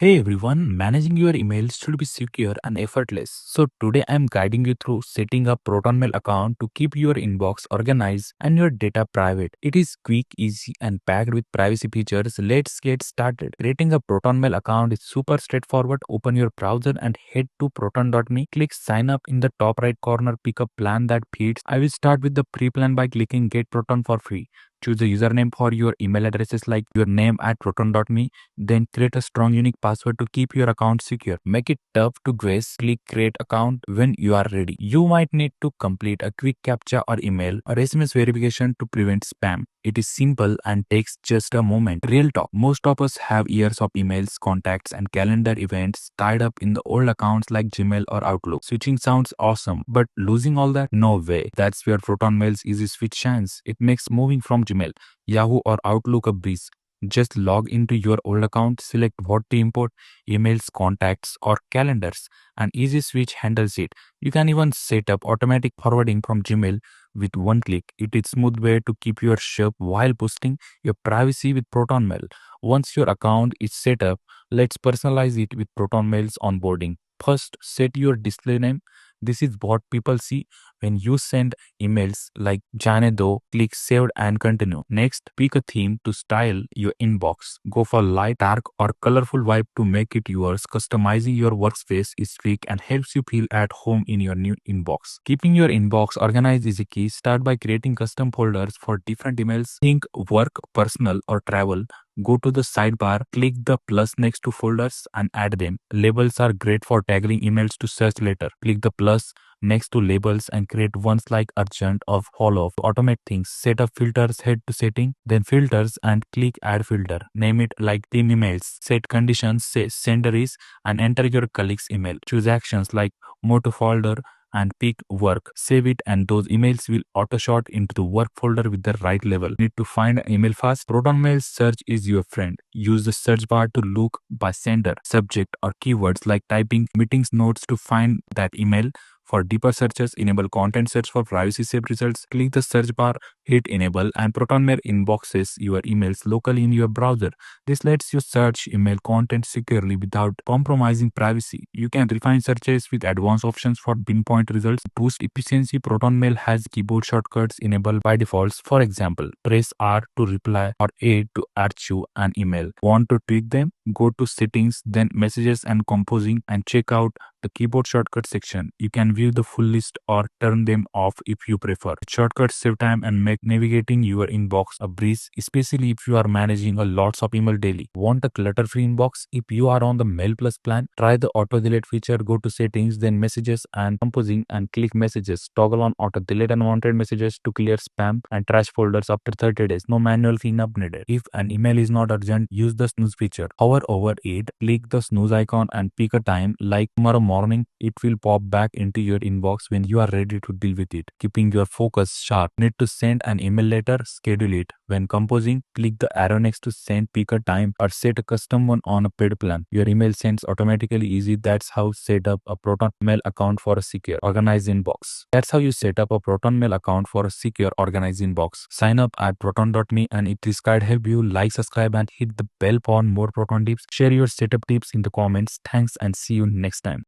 Hey everyone, managing your emails should be secure and effortless. So today I am guiding you through setting up ProtonMail account to keep your inbox organized and your data private. It is quick, easy and packed with privacy features. Let's get started. Creating a ProtonMail account is super straightforward. Open your browser and head to proton.me. Click sign up in the top right corner. Pick a plan that fits. I will start with the free plan by clicking get Proton for free. Choose a username for your email addresses like your name at proton.me. Then create a strong unique password to keep your account secure. Make it tough to guess. Click create account when you are ready. You might need to complete a quick captcha or email or SMS verification to prevent spam. It is simple and takes just a moment. Real talk. Most of us have years of emails, contacts and calendar events tied up in the old accounts like Gmail or Outlook. Switching sounds awesome, but losing all that? No way. That's where ProtonMail's easy switch shines. It makes moving from Gmail, Yahoo or Outlook a breeze. Just log into your old account, select what to import, emails, contacts, or calendars, and Easy Switch handles it. You can even set up automatic forwarding from Gmail with one click. It is a smooth way to keep your ship while boosting your privacy with ProtonMail. Once your account is set up, let's personalize it with ProtonMail's onboarding. First, set your display name. This is what people see when you send emails like Jane Do. Click Saved and Continue. Next, pick a theme to style your inbox. Go for light, dark, or colorful vibe to make it yours. Customizing your workspace is quick and helps you feel at home in your new inbox. Keeping your inbox organized is a key. Start by creating custom folders for different emails. Think work, personal, or travel. Go to the sidebar, click the plus next to folders and add them. Labels are great for tagging emails to search later. Click the plus next to labels and create ones like urgent or follow to automate things. Set up filters, head to setting, then filters and click add filter. Name it like team emails. Set conditions, say sender is and enter your colleague's email. Choose actions like move to folder and pick work. Save it and those emails will auto sort into the work folder with the right level. Need to find an email fast? ProtonMail search is your friend. Use the search bar to look by sender, subject or keywords like typing meetings notes to find that email. For deeper searches, enable content search for privacy safe results. Click the search bar, hit enable and ProtonMail inboxes your emails locally in your browser. This lets you search email content securely without compromising privacy. You can refine searches with advanced options for pinpoint results. Boost efficiency. ProtonMail has keyboard shortcuts enabled by default. For example, press R to reply or A to archive an email. Want to tweak them? Go to settings, then messages and composing and check out the keyboard shortcut section. You can view the full list or turn them off if you prefer. Shortcuts save time and make navigating your inbox a breeze, especially if you are managing a lots of email daily. Want a clutter-free inbox? If you are on the Mail Plus plan, try the auto delete feature. Go to settings, then messages and composing and click messages. Toggle on auto delete unwanted messages to clear spam and trash folders after 30 days. No manual cleanup needed. If an email is not urgent, use the snooze feature. Hover over it, click the snooze icon and pick a time like tomorrow morning. It will pop back into your inbox when you are ready to deal with it. Keeping your focus sharp. Need to send an email later? Schedule it. When composing, click the arrow next to send, pick a time or set a custom one on a paid plan. Your email sends automatically easy. That's how set up a ProtonMail account for a secure, organized inbox. That's how you set up a ProtonMail account for a secure, organized inbox. Sign up at proton.me and if this guide helped you, like, subscribe and hit the bell for more Proton tips. Share your setup tips in the comments. Thanks and see you next time.